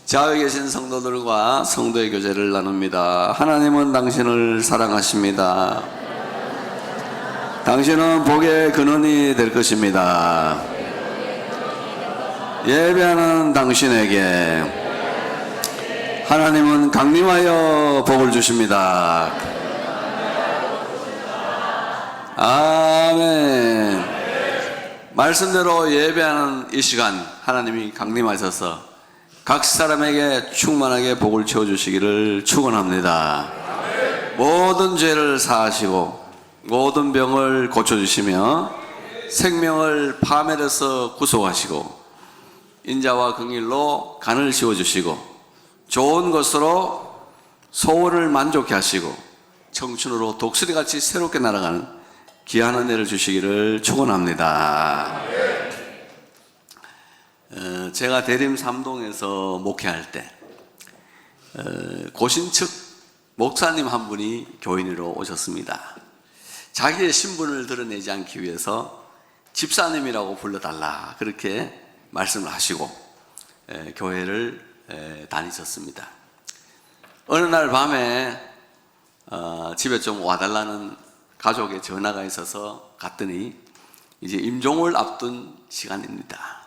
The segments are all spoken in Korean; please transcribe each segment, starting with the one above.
좌우에 계신 성도들과 성도의 교제를 나눕니다. 하나님은 당신을 사랑하십니다. 당신은 복의 근원이 될 것입니다. 예배하는 당신에게 하나님은 강림하여 복을 주십니다. 아멘. 말씀대로 예배하는 이 시간 하나님이 강림하셔서 각 사람에게 충만하게 복을 채워주시기를 축원합니다. 모든 죄를 사하시고 모든 병을 고쳐주시며 생명을 파멸해서 구속하시고 인자와 긍휼로 간을 씌워주시고 좋은 것으로 소원을 만족케 하시고 청춘으로 독수리같이 새롭게 날아가는 귀한 은혜를 주시기를 축원합니다. 제가 대림 삼동에서 목회할 때 고신측 목사님 한 분이 교인으로 오셨습니다. 자기의 신분을 드러내지 않기 위해서 집사님이라고 불러달라 그렇게 말씀을 하시고 교회를 다니셨습니다. 어느 날 밤에 집에 좀 와달라는 가족의 전화가 있어서 갔더니 이제 임종을 앞둔 시간입니다.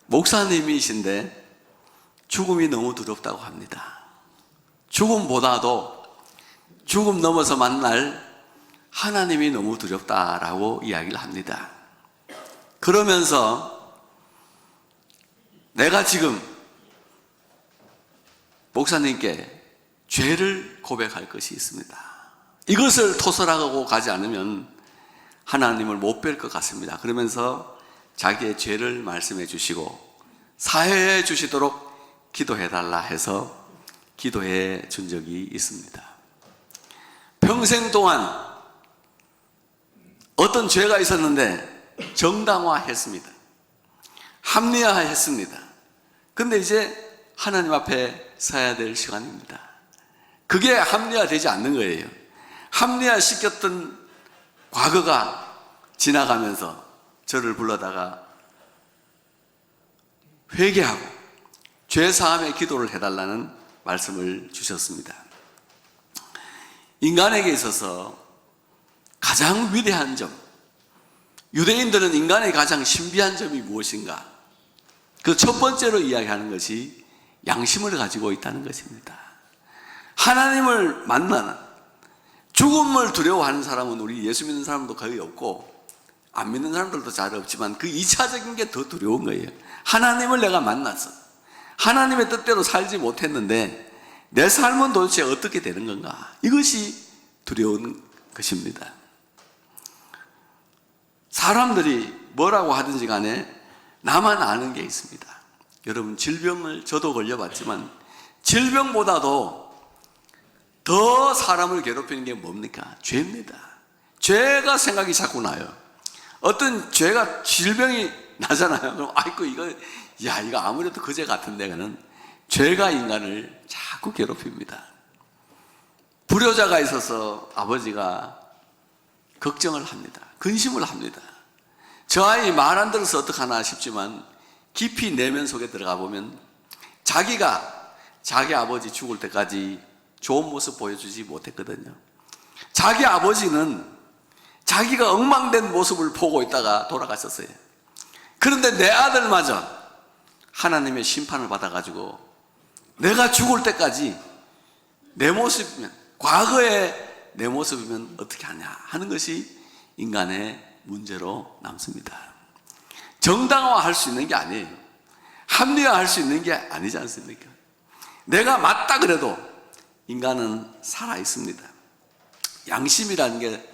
목사님이신데 죽음이 너무 두렵다고 합니다. 죽음보다도 죽음 넘어서 만날 하나님이 너무 두렵다라고 이야기를 합니다. 그러면서 내가 지금 목사님께 죄를 고백할 것이 있습니다. 이것을 토설하고 가지 않으면 하나님을 못 뵐 것 같습니다. 그러면서 자기의 죄를 말씀해 주시고 사해해 주시도록 기도해달라 해서 기도해 준 적이 있습니다. 평생 동안 어떤 죄가 있었는데 정당화했습니다. 합리화했습니다. 근데 이제 하나님 앞에 서야 될 시간입니다. 그게 합리화되지 않는 거예요. 합리화시켰던 과거가 지나가면서 저를 불러다가 회개하고 죄사함의 기도를 해달라는 말씀을 주셨습니다. 인간에게 있어서 가장 위대한 점, 유대인들은 인간의 가장 신비한 점이 무엇인가? 그 첫 번째로 이야기하는 것이 양심을 가지고 있다는 것입니다. 하나님을 만나는, 죽음을 두려워하는 사람은 우리 예수 믿는 사람도 거의 없고 안 믿는 사람들도 잘 없지만 그 2차적인 게 더 두려운 거예요. 하나님을 내가 만났어. 하나님의 뜻대로 살지 못했는데 내 삶은 도대체 어떻게 되는 건가? 이것이 두려운 것입니다. 사람들이 뭐라고 하든지 간에 나만 아는 게 있습니다. 여러분, 질병을 저도 걸려봤지만 질병보다도 더 사람을 괴롭히는 게 뭡니까? 죄입니다. 죄가 생각이 자꾸 나요. 어떤 죄가 질병이 나잖아요. 그럼 아이고 이거 아무래도 그 죄 같은데 그는 죄가 인간을 자꾸 괴롭힙니다. 불효자가 있어서 아버지가 걱정을 합니다. 근심을 합니다. 저 아이 말 안 들어서 어떡하나 싶지만 깊이 내면 속에 들어가 보면 자기가 자기 아버지 죽을 때까지 좋은 모습 보여주지 못했거든요. 자기 아버지는 자기가 엉망된 모습을 보고 있다가 돌아가셨어요. 그런데 내 아들마저 하나님의 심판을 받아가지고 내가 죽을 때까지 내 모습이면, 과거의 내 모습이면 어떻게 하냐 하는 것이 인간의 문제로 남습니다. 정당화할 수 있는 게 아니에요. 합리화할 수 있는 게 아니지 않습니까? 내가 맞다 그래도 인간은 살아있습니다. 양심이라는 게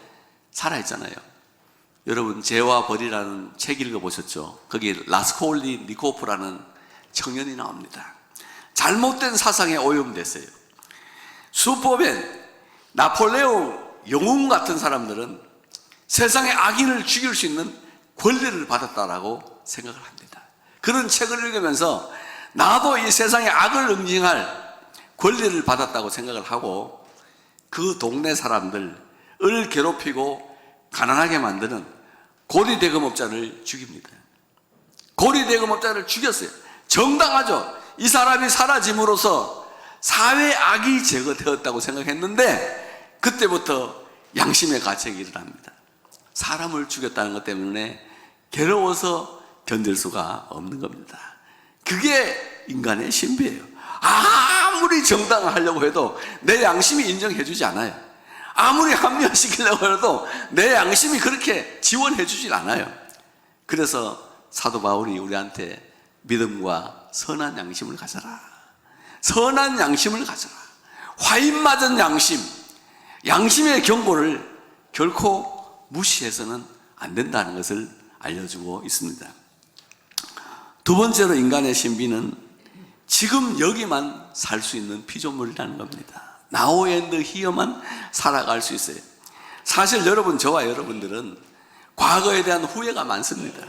살아있잖아요. 여러분, 죄와 벌이라는 책 읽어보셨죠? 거기 라스콜리 니코프라는 청년이 나옵니다. 잘못된 사상에 오염됐어요. 수법엔 나폴레옹 영웅 같은 사람들은 세상의 악인을 죽일 수 있는 권리를 받았다라고 생각을 합니다. 그런 책을 읽으면서 나도 이 세상의 악을 응징할 권리를 받았다고 생각을 하고 그 동네 사람들을 괴롭히고 가난하게 만드는 고리대금업자를 죽입니다. 고리대금업자를 죽였어요. 정당하죠. 이 사람이 사라짐으로써 사회 악이 제거되었다고 생각했는데 그때부터 양심의 가책이 일어납니다. 사람을 죽였다는 것 때문에 괴로워서 견딜 수가 없는 겁니다. 그게 인간의 신비예요. 아무리 정당을 하려고 해도 내 양심이 인정해 주지 않아요. 아무리 합리화시키려고 해도 내 양심이 그렇게 지원해 주질 않아요. 그래서 사도 바울이 우리한테 믿음과 선한 양심을 가져라. 선한 양심을 가져라. 화인 맞은 양심, 양심의 경고를 결코 무시해서는 안 된다는 것을 알려주고 있습니다. 두 번째로 인간의 신비는 지금 여기만 살 수 있는 피조물이라는 겁니다. Now and here만 살아갈 수 있어요. 사실 여러분, 저와 여러분들은 과거에 대한 후회가 많습니다.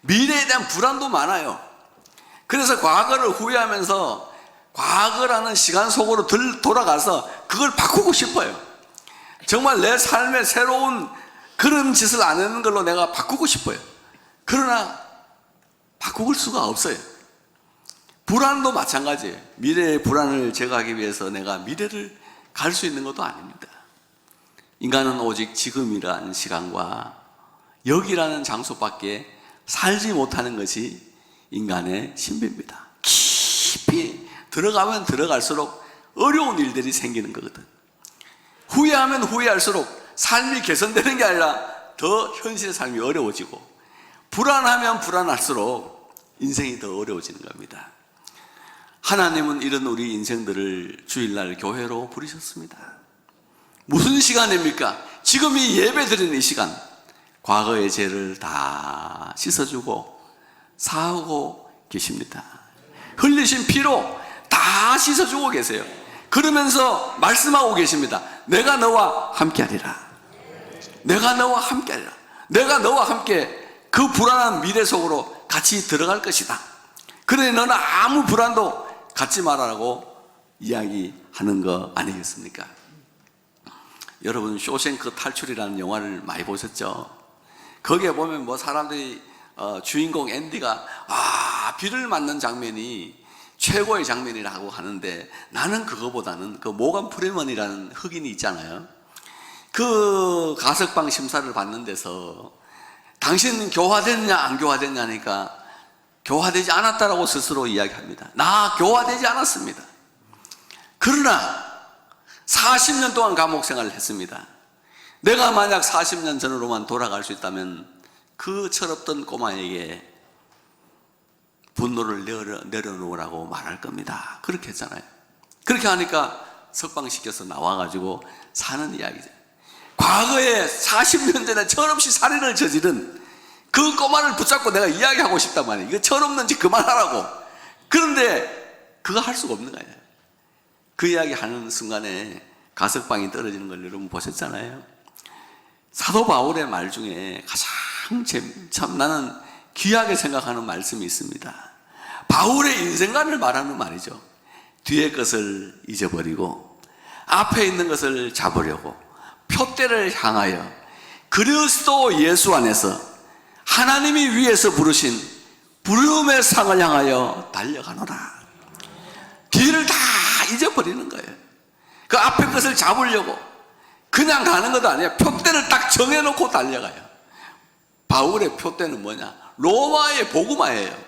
미래에 대한 불안도 많아요. 그래서 과거를 후회하면서 과거라는 시간 속으로 돌아가서 그걸 바꾸고 싶어요. 정말 내 삶의 새로운 그런 짓을 안 하는 걸로 내가 바꾸고 싶어요. 그러나 바꿀 수가 없어요. 불안도 마찬가지예요. 미래의 불안을 제거하기 위해서 내가 미래를 갈 수 있는 것도 아닙니다. 인간은 오직 지금이라는 시간과 여기라는 장소밖에 살지 못하는 것이 인간의 신비입니다. 깊이 들어가면 들어갈수록 어려운 일들이 생기는 거거든. 후회하면 후회할수록 삶이 개선되는 게 아니라 더 현실의 삶이 어려워지고, 불안하면 불안할수록 인생이 더 어려워지는 겁니다. 하나님은 이런 우리 인생들을 주일날 교회로 부르셨습니다. 무슨 시간입니까? 지금 이 예배 드리는 이 시간, 과거의 죄를 다 씻어주고 사하고 계십니다. 흘리신 피로 다 씻어주고 계세요. 그러면서 말씀하고 계십니다. 내가 너와 함께하리라. 내가 너와 함께하리라. 내가 너와 함께 그 불안한 미래 속으로 같이 들어갈 것이다. 그러니 너는 아무 불안도 갖지 말라고 이야기하는 거 아니겠습니까? 여러분, 쇼생크 탈출이라는 영화를 많이 보셨죠? 거기에 보면 뭐 사람들이 주인공 앤디가 비를 맞는 장면이 최고의 장면이라고 하는데, 나는 그거보다는 그 모건 프리먼이라는 흑인이 있잖아요. 그 가석방 심사를 받는 데서 당신 교화됐냐 안 교화됐냐니까 교화되지 않았다라고 스스로 이야기합니다. 나 교화되지 않았습니다. 그러나 40년 동안 감옥 생활을 했습니다. 내가 만약 40년 전으로만 돌아갈 수 있다면 그 철없던 꼬마에게 분노를 내려놓으라고 말할 겁니다. 그렇게 했잖아요. 그렇게 하니까 석방시켜서 나와가지고 사는 이야기죠. 과거에 40년 전에 철없이 살인을 저지른 그 꼬마를 붙잡고 내가 이야기하고 싶단 말이에요. 이거 철없는 짓 그만하라고. 그런데 그거 할 수가 없는 거예요. 그 이야기 하는 순간에 가석방이 떨어지는 걸 여러분 보셨잖아요. 사도 바울의 말 중에 가장 참 나는 귀하게 생각하는 말씀이 있습니다. 바울의 인생관을 말하는 말이죠. 뒤의 것을 잊어버리고 앞에 있는 것을 잡으려고 표대를 향하여 그리스도 예수 안에서 하나님이 위에서 부르신 부름의 상을 향하여 달려가노라. 뒤를 다 잊어버리는 거예요. 그 앞에 것을 잡으려고 그냥 가는 것도 아니에요. 표대를 딱 정해놓고 달려가요. 바울의 표대는 뭐냐? 로마의 복음화예요.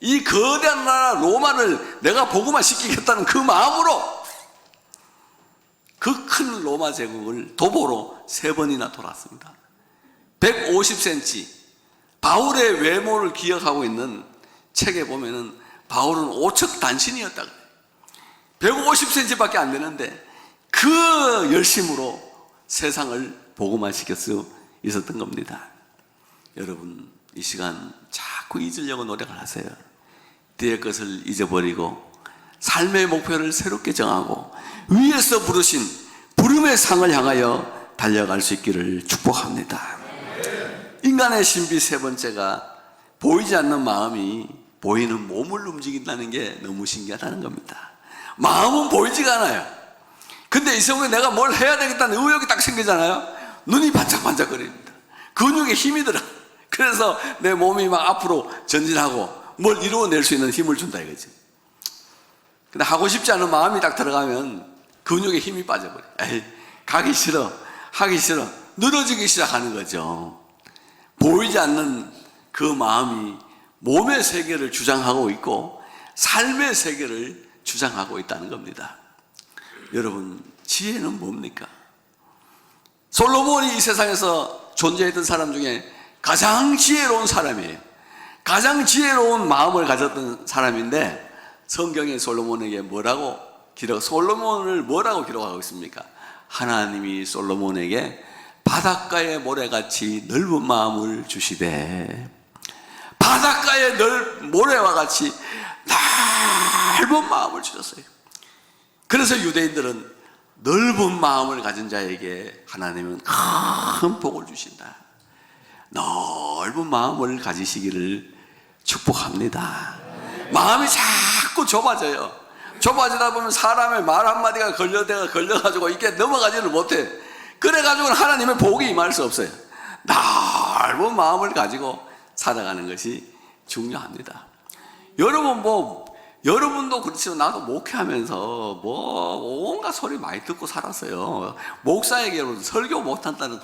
이 거대한 나라 로마를 내가 복음화 시키겠다는 그 마음으로 그 큰 로마 제국을 도보로 3번이나 돌았습니다. 150cm 바울의 외모를 기억하고 있는 책에 보면은 바울은 오척 단신이었다 그래요. 150cm밖에 안 되는데 그 열심으로 세상을 복음화 시킬 수 있었던 겁니다. 여러분, 이 시간 자꾸 잊으려고 노력을 하세요. 뒤의 것을 잊어버리고 삶의 목표를 새롭게 정하고 위에서 부르신 부름의 상을 향하여 달려갈 수 있기를 축복합니다. 인간의 신비 세 번째가 보이지 않는 마음이 보이는 몸을 움직인다는 게 너무 신기하다는 겁니다. 마음은 보이지가 않아요. 근데 이 순간에 내가 뭘 해야 되겠다는 의욕이 딱 생기잖아요. 눈이 반짝반짝거립니다. 근육에 힘이 들어. 그래서 내 몸이 막 앞으로 전진하고 뭘 이루어낼 수 있는 힘을 준다 이거지. 근데 하고 싶지 않은 마음이 딱 들어가면 근육에 힘이 빠져버려. 에이, 가기 싫어, 하기 싫어, 늘어지기 시작하는 거죠. 보이지 않는 그 마음이 몸의 세계를 주장하고 있고 삶의 세계를 주장하고 있다는 겁니다. 여러분, 지혜는 뭡니까? 솔로몬이 이 세상에서 존재했던 사람 중에 가장 지혜로운 사람이에요. 가장 지혜로운 마음을 가졌던 사람인데 성경에 솔로몬에게 솔로몬을 뭐라고 기록하고 있습니까? 하나님이 솔로몬에게 바닷가의 모래같이 넓은 마음을 주시되, 바닷가의 모래와 같이 넓은 마음을 주셨어요. 그래서 유대인들은 넓은 마음을 가진 자에게 하나님은 큰 복을 주신다. 넓은 마음을 가지시기를 축복합니다. 마음이 자꾸 좁아져요. 좁아지다 보면 사람의 말 한마디가 걸려가지고 이게 넘어가지를 못해. 그래가지고는 하나님의 복이 임할 수 없어요. 넓은 마음을 가지고 살아가는 것이 중요합니다. 여러분도 그렇지만 나도 목회하면서 온갖 소리 많이 듣고 살았어요. 목사에게는 설교 못한다는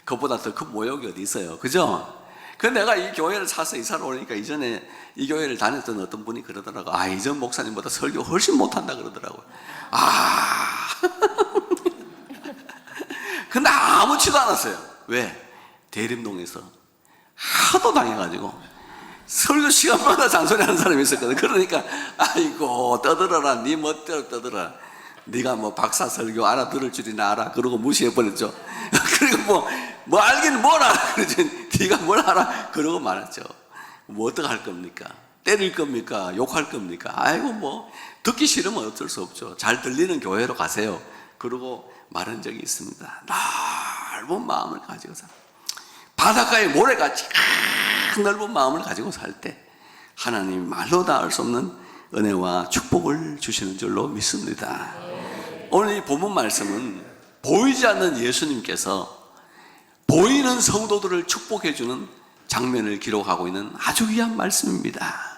것보다 더 큰 모욕이 어디 있어요. 그죠? 근데 내가 이 교회를 사서 이사를 오니까 이전에 이 교회를 다녔던 어떤 분이 그러더라고. 이전 목사님보다 설교 훨씬 못한다 그러더라고요. 근데 아무렇지도 않았어요. 왜? 대림동에서 하도 당해가지고 설교 시간마다 잔소리하는 사람이 있었거든. 그러니까 아이고 떠들어라, 네 멋대로 떠들어라. 네가 박사 설교 알아들을 줄이나 알아. 그러고 무시해버렸죠. 그리고 뭐 알긴 뭘 알아. 그러지. 네가 뭘 알아. 그러고 말았죠. 어떡할 겁니까? 때릴 겁니까? 욕할 겁니까? 아이고 듣기 싫으면 어쩔 수 없죠. 잘 들리는 교회로 가세요. 그러고 말한 적이 있습니다. 넓은 마음을 가지고 살, 바닷가의 모래같이 넓은 마음을 가지고 살 때 하나님이 말로 다 알 수 없는 은혜와 축복을 주시는 줄로 믿습니다. 오늘 이 본문 말씀은 보이지 않는 예수님께서 보이는 성도들을 축복해주는 장면을 기록하고 있는 아주 귀한 말씀입니다.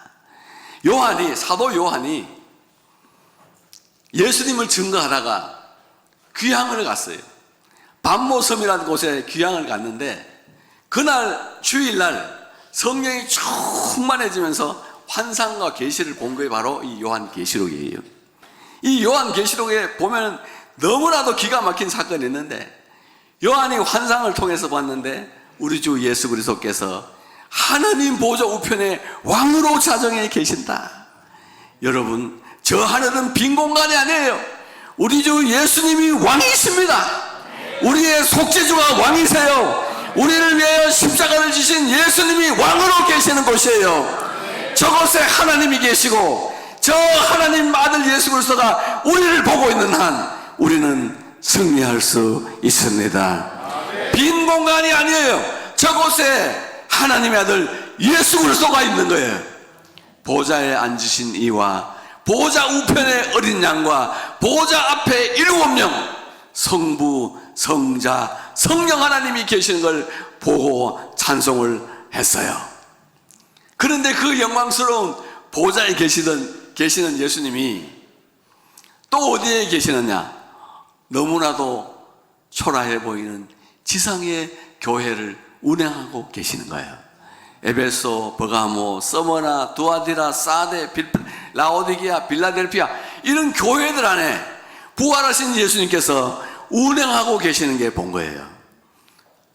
사도 요한이 예수님을 증거하다가 귀향을 갔어요. 반모섬이라는 곳에 귀향을 갔는데 그날 주일날 성령이 충만해지면서 환상과 계시를 본 게 바로 이 요한계시록이에요. 이 요한계시록에 보면 너무나도 기가 막힌 사건이 있는데, 요한이 환상을 통해서 봤는데 우리 주 예수 그리스도께서 하나님 보좌 우편에 왕으로 자정해 계신다. 여러분, 저 하늘은 빈 공간이 아니에요. 우리 주 예수님이 왕이십니다. 우리의 속죄주가 왕이세요. 우리를 위하여 십자가를 지신 예수님이 왕으로 계시는 곳이에요. 저곳에 하나님이 계시고 저 하나님 아들 예수 그리스도가 우리를 보고 있는 한 우리는 승리할 수 있습니다. 빈 공간이 아니에요. 저곳에 하나님의 아들 예수 그리스도가 있는 거예요. 보좌에 앉으신 이와 보좌 우편의 어린 양과 보좌 앞에 7명 성부, 성자, 성령 하나님이 계시는 걸 보고 찬송을 했어요. 그런데 그 영광스러운 보좌에 계시는 예수님이 또 어디에 계시느냐? 너무나도 초라해 보이는 지상의 교회를 운행하고 계시는 거예요. 에베소, 버가모, 서머나, 두아디라, 사데, 라오디게아, 빌라델피아, 이런 교회들 안에 부활하신 예수님께서 운행하하고 계시는 게 본 거예요.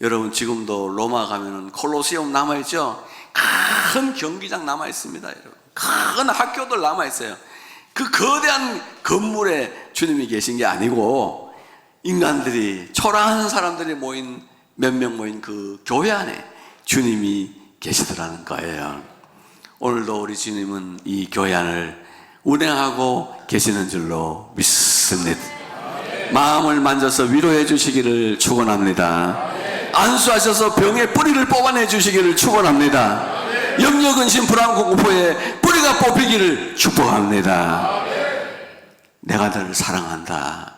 여러분, 지금도 로마 가면은 콜로세움 남아있죠? 큰 경기장 남아있습니다. 여러분, 큰 학교들 남아있어요. 그 거대한 건물에 주님이 계신 게 아니고 인간들이, 초라한 사람들이 몇 명 모인 그 교회 안에 주님이 계시더라는 거예요. 오늘도 우리 주님은 이 교회 안을 운행하고 계시는 줄로 믿습니다. 마음을 만져서 위로해 주시기를 축원합니다. 안수하셔서 병의 뿌리를 뽑아내 주시기를 축원합니다. 염려, 근심, 불안, 공포에 뿌리가 뽑히기를 축복합니다. 내가 너를 사랑한다,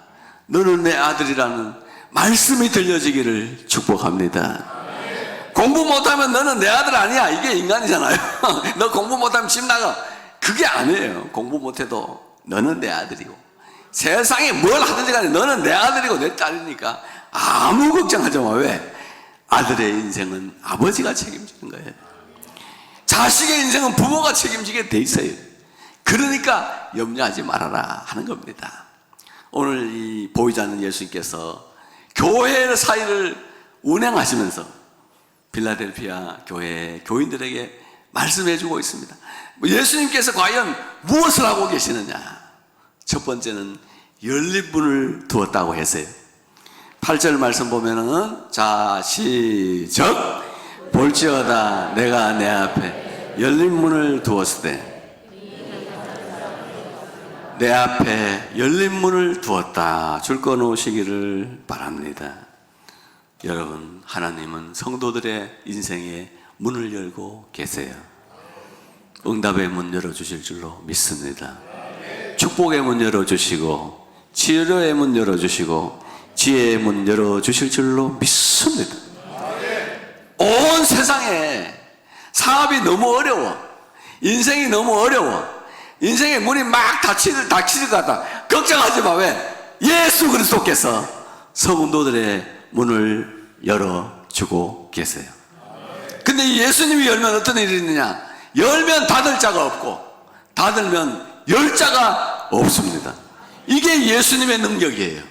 너는 내 아들이라는 말씀이 들려지기를 축복합니다. 공부 못하면 너는 내 아들 아니야, 이게 인간이잖아요. 너 공부 못하면 집 나가, 그게 아니에요. 공부 못해도 너는 내 아들이고, 세상에 뭘 하든지 간에 너는 내 아들이고 내 딸이니까 아무 걱정하지 마. 왜? 아들의 인생은 아버지가 책임지는 거예요. 자식의 인생은 부모가 책임지게 돼 있어요. 그러니까 염려하지 말아라 하는 겁니다. 오늘 이 보이지 않는 예수님께서 교회 사이를 운행하시면서 필라델피아 교회 교인들에게 말씀해 주고 있습니다. 예수님께서 과연 무엇을 하고 계시느냐? 첫 번째는 열린 문을 두었다고 했어요. 8절 말씀 보면은, 자 시작. 볼지어다 내가 내 앞에 열린 문을 두었을 때, 내 앞에 열린 문을 두었다. 줄 거 놓으시기를 바랍니다. 여러분, 하나님은 성도들의 인생에 문을 열고 계세요. 응답의 문 열어주실 줄로 믿습니다. 축복의 문 열어주시고, 치료의 문 열어주시고, 지혜의 문 열어주실 줄로 믿습니다. 온 세상에 사업이 너무 어려워, 인생이 너무 어려워, 인생의 문이 막 닫히질 것 같다. 걱정하지 마. 왜? 예수 그리스도께서 성도들의 문을 열어주고 계세요. 근데 예수님이 열면 어떤 일이 있느냐? 열면 닫을 자가 없고, 닫으면 열 자가 없습니다. 이게 예수님의 능력이에요.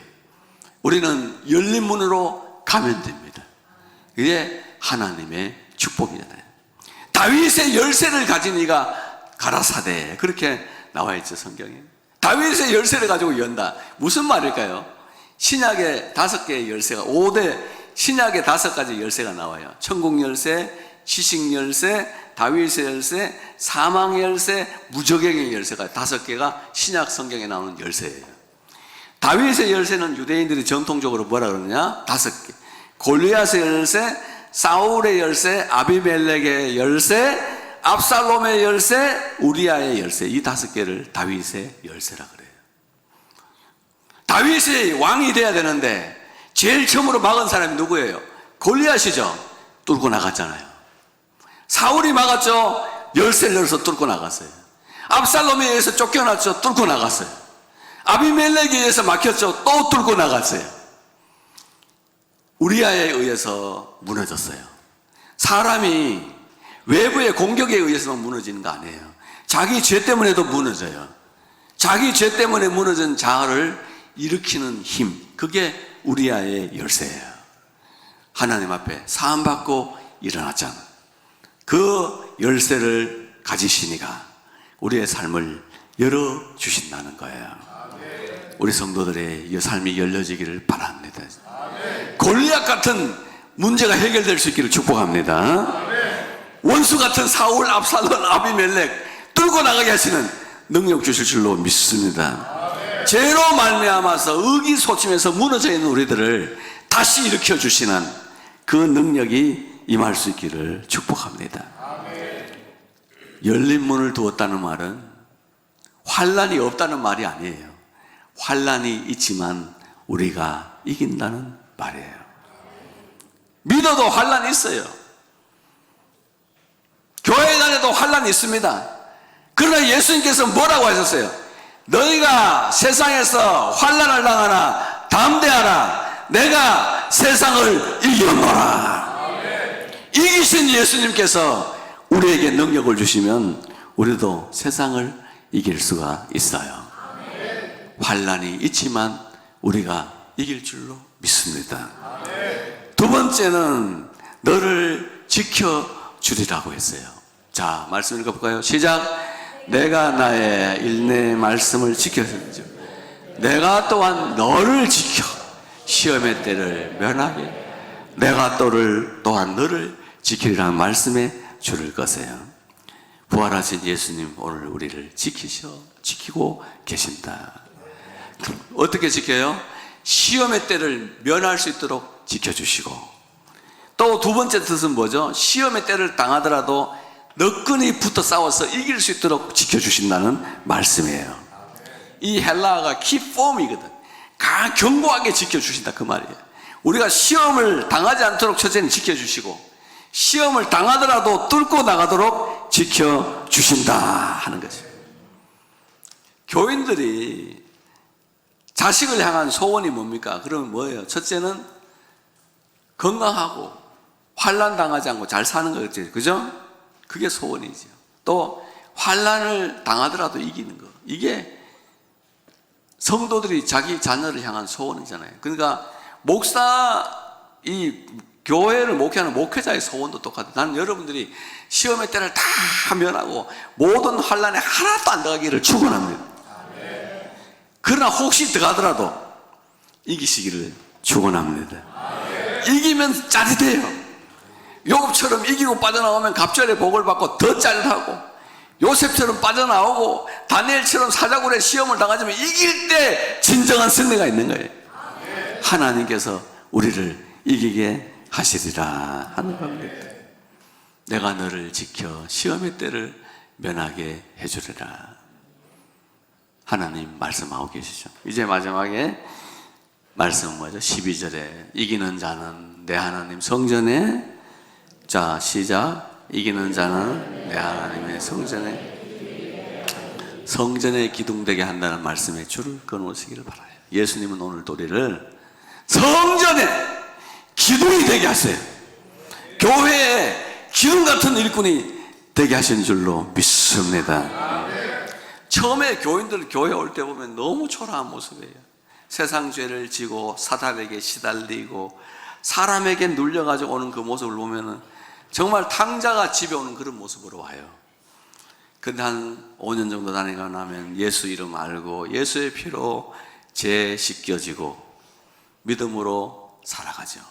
우리는 열린 문으로 가면 됩니다. 이게 하나님의 축복이잖아요. 다윗의 열쇠를 가진 이가 가라사대, 그렇게 나와 있죠, 성경에. 다윗의 열쇠를 가지고 연다. 무슨 말일까요? 신약에 5개의 열쇠가, 5대 신약에 5가지 열쇠가 나와요. 천국 열쇠, 지식 열쇠, 다윗의 열쇠, 사망 열쇠, 무적행의 열쇠가 5개가 신약 성경에 나오는 열쇠예요. 다윗의 열쇠는 유대인들이 전통적으로 뭐라 그러느냐? 5개. 골리앗의 열쇠, 사울의 열쇠, 아비멜렉의 열쇠, 압살롬의 열쇠, 우리아의 열쇠, 이 5개를 다윗의 열쇠라 그래요. 다윗이 왕이 돼야 되는데 제일 처음으로 막은 사람이 누구예요? 골리앗이죠. 뚫고 나갔잖아요. 사울이 막았죠. 열쇠를 열어서 뚫고 나갔어요. 압살롬에 의해서 쫓겨났죠. 뚫고 나갔어요. 아비멜렉에 의해서 막혔죠. 또 뚫고 나갔어요. 우리아에 의해서 무너졌어요. 사람이 외부의 공격에 의해서만 무너지는 거 아니에요. 자기 죄 때문에도 무너져요. 자기 죄 때문에 무너진 자아를 일으키는 힘, 그게 우리아의 열쇠예요. 하나님 앞에 사함받고 일어났잖아. 그 열쇠를 가지시니까 우리의 삶을 열어주신다는 거예요. 우리 성도들의 이 삶이 열려지기를 바랍니다. 골리앗 같은 문제가 해결될 수 있기를 축복합니다. 원수 같은 사울, 압살롬, 아비멜렉 뚫고 나가게 하시는 능력 주실 줄로 믿습니다. 죄로 말미암아서 의기소침해서 무너져 있는 우리들을 다시 일으켜 주시는 그 능력이 임할 수 있기를 축복합니다. 열린 문을 두었다는 말은 환난이 없다는 말이 아니에요. 환난이 있지만 우리가 이긴다는 말이에요. 믿어도 환난이 있어요. 교회 다녀도 환난이 있습니다. 그러나 예수님께서 뭐라고 하셨어요? 너희가 세상에서 환난을 당하나 담대하라. 내가 세상을 이겨노라. 이기신 예수님께서 우리에게 능력을 주시면 우리도 세상을 이길 수가 있어요. 환난이 있지만 우리가 이길 줄로 믿습니다. 두 번째는 너를 지켜주리라고 했어요. 자, 말씀 읽어볼까요? 시작. 내가 나의 일내 말씀을 지켜주리라. 내가 또한 너를 지켜 시험의 때를 면하게 내가 또한 너를 지키리라는 말씀에 줄을 거세요. 부활하신 예수님 오늘 우리를 지키고 계신다. 어떻게 지켜요? 시험의 때를 면할 수 있도록 지켜주시고, 또 두 번째 뜻은 뭐죠? 시험의 때를 당하더라도 너끈히 붙어 싸워서 이길 수 있도록 지켜주신다는 말씀이에요. 이 헬라어가 키폼이거든. 견고하게 지켜주신다 그 말이에요. 우리가 시험을 당하지 않도록 첫째는 지켜주시고, 시험을 당하더라도 뚫고 나가도록 지켜주신다 하는 것이에요. 교인들이 자식을 향한 소원이 뭡니까? 그러면 뭐예요? 첫째는 건강하고 환난 당하지 않고 잘 사는 거겠죠. 그죠? 그게 소원이죠. 또 환난을 당하더라도 이기는 거. 이게 성도들이 자기 자녀를 향한 소원이잖아요. 그러니까 이 교회를 목회하는 목회자의 소원도 똑같아요. 나는 여러분들이 시험의 때를 다 면하고 모든 환난에 하나도 안 들어가기를 축원합니다. 그러나 혹시 들어가더라도 이기시기를 축원합니다. 이기면 짜릿해요. 요셉처럼 이기고 빠져나오면 갑절의 복을 받고 더 짜릿하고, 요셉처럼 빠져나오고 다니엘처럼 사자굴에 시험을 당하지만 이길 때 진정한 승리가 있는 거예요. 하나님께서 우리를 이기게 하시리라 하는 겁니다. 내가 너를 지켜 시험의 때를 면하게 해주리라. 하나님 말씀하고 계시죠. 이제 마지막에 말씀은 뭐죠? 12절에 이기는 자는 내 하나님 성전에, 자 시작, 이기는 자는 내 하나님의 성전에 기둥되게 한다는 말씀에 줄을 끊으시기를 바라요. 예수님은 오늘 우리를 성전에 기둥이 되게 하세요. 교회에 기둥 같은 일꾼이 되게 하신 줄로 믿습니다. 처음에 교인들 교회 올 때 보면 너무 초라한 모습이에요. 세상 죄를 지고 사단에게 시달리고 사람에게 눌려가지고 오는 그 모습을 보면은 정말 탕자가 집에 오는 그런 모습으로 와요. 근데 한 5년 정도 다니고 나면 예수 이름 알고 예수의 피로 죄 씻겨지고 믿음으로 살아가죠.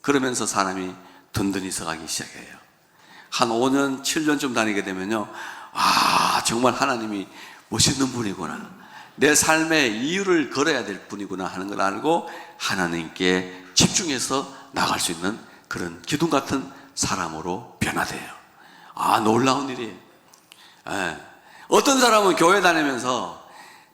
그러면서 사람이 든든히 서가기 시작해요. 한 5년, 7년쯤 다니게 되면요, 아, 정말 하나님이 멋있는 분이구나, 내 삶의 이유를 걸어야 될 분이구나 하는 걸 알고 하나님께 집중해서 나갈 수 있는 그런 기둥 같은 사람으로 변화돼요. 아, 놀라운 일이에요. 예. 어떤 사람은 교회 다니면서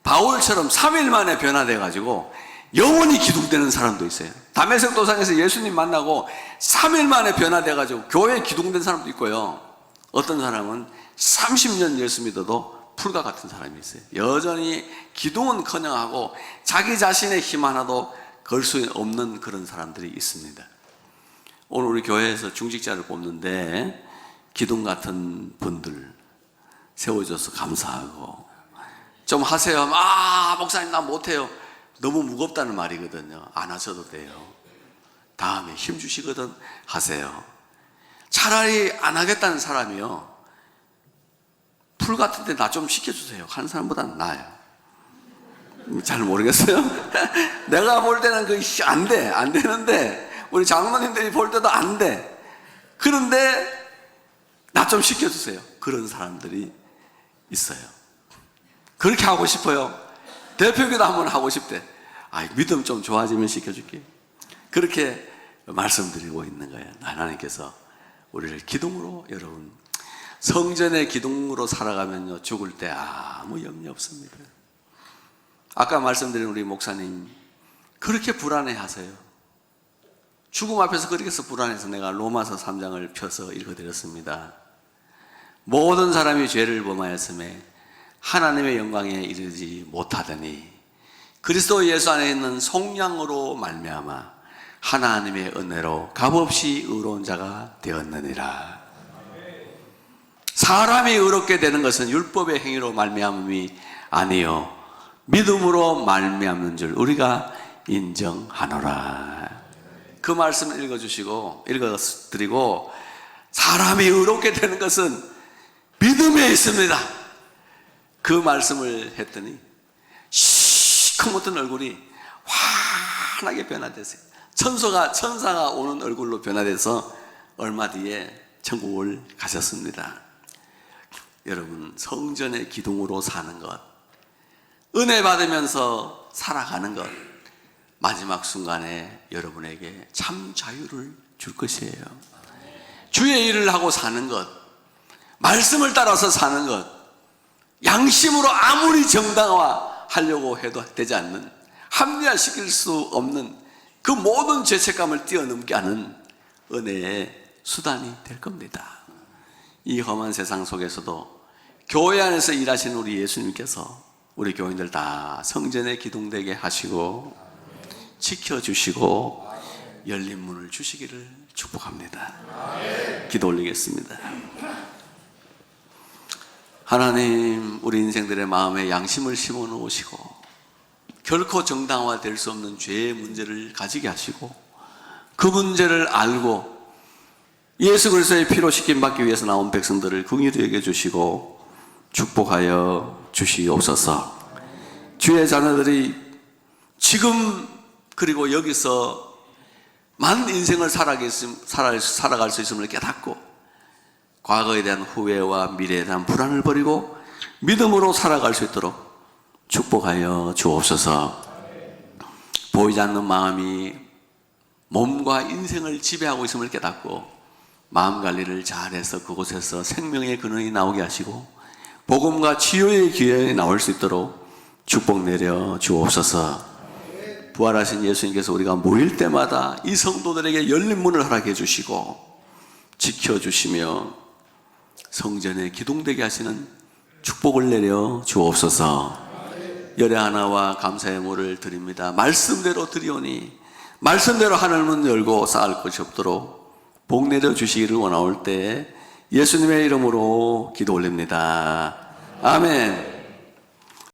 바울처럼 3일 만에 변화돼가지고 영원히 기둥되는 사람도 있어요. 다메섹 도상에서 예수님 만나고 3일 만에 변화돼가지고 교회에 기둥된 사람도 있고요. 어떤 사람은 30년 예수 믿어도 풀과 같은 사람이 있어요. 여전히 기둥은커녕하고 자기 자신의 힘 하나도 걸 수 없는 그런 사람들이 있습니다. 오늘 우리 교회에서 중직자를 뽑는데 기둥 같은 분들 세워줘서 감사하고, 좀 하세요. 아, 목사님 나 못해요. 너무 무겁다는 말이거든요. 안 하셔도 돼요. 다음에 힘 주시거든 하세요. 차라리 안 하겠다는 사람이요, 풀 같은데 나 좀 시켜주세요 하는 사람보다는 나아요. 잘 모르겠어요. 내가 볼 때는 그게 안 돼. 안 되는데 우리 장로님들이 볼 때도 안 돼. 그런데 나 좀 시켜주세요. 그런 사람들이 있어요. 그렇게 하고 싶어요. 대표기도 한번 하고 싶대. 아, 믿음 좀 좋아지면 시켜줄게. 그렇게 말씀드리고 있는 거예요. 하나님께서 우리를 기둥으로, 여러분 성전의 기둥으로 살아가면요, 죽을 때 아무 염려 없습니다. 아까 말씀드린 우리 목사님 그렇게 불안해 하세요. 죽음 앞에서 그렇게 해서 불안해서 내가 로마서 3장을 펴서 읽어드렸습니다. 모든 사람이 죄를 범하였음에 하나님의 영광에 이르지 못하더니 그리스도 예수 안에 있는 속량으로 말미암아 하나님의 은혜로 값없이 의로운 자가 되었느니라. 사람이 의롭게 되는 것은 율법의 행위로 말미암음이 아니요 믿음으로 말미암는 줄 우리가 인정하노라. 그 말씀을 읽어드리고, 사람이 의롭게 되는 것은 믿음에 있습니다. 그 말씀을 했더니 시커멓던 얼굴이 환하게 변화됐어요. 천사가 오는 얼굴로 변화돼서 얼마 뒤에 천국을 가셨습니다. 여러분, 성전의 기둥으로 사는 것, 은혜 받으면서 살아가는 것, 마지막 순간에 여러분에게 참 자유를 줄 것이에요. 주의 일을 하고 사는 것, 말씀을 따라서 사는 것, 양심으로 아무리 정당화하려고 해도 되지 않는, 합리화시킬 수 없는 그 모든 죄책감을 뛰어넘게 하는 은혜의 수단이 될 겁니다. 이 험한 세상 속에서도 교회 안에서 일하시는 우리 예수님께서 우리 교인들 다 성전에 기둥되게 하시고 지켜주시고 열린 문을 주시기를 축복합니다. 기도 올리겠습니다. 하나님, 우리 인생들의 마음에 양심을 심어 놓으시고 결코 정당화될 수 없는 죄의 문제를 가지게 하시고 그 문제를 알고 예수 그리스도의 피로 씻김받기 위해서 나온 백성들을 긍휼히 여겨주시고 축복하여 주시옵소서. 주의 자녀들이 지금 그리고 여기서 만 인생을 살아갈 수 있음을 깨닫고 과거에 대한 후회와 미래에 대한 불안을 버리고 믿음으로 살아갈 수 있도록 축복하여 주옵소서. 보이지 않는 마음이 몸과 인생을 지배하고 있음을 깨닫고 마음 관리를 잘해서 그곳에서 생명의 근원이 나오게 하시고 복음과 치유의 기회에 나올 수 있도록 축복 내려 주옵소서. 부활하신 예수님께서 우리가 모일 때마다 이 성도들에게 열린 문을 허락해 주시고 지켜주시며 성전에 기둥되게 하시는 축복을 내려 주옵소서. 열의 하나와 감사의 물을 드립니다. 말씀대로 드리오니 말씀대로 하늘문 열고 쌓을 것이 없도록 복 내려 주시기를 원하올 때 예수님의 이름으로 기도 올립니다. 아멘.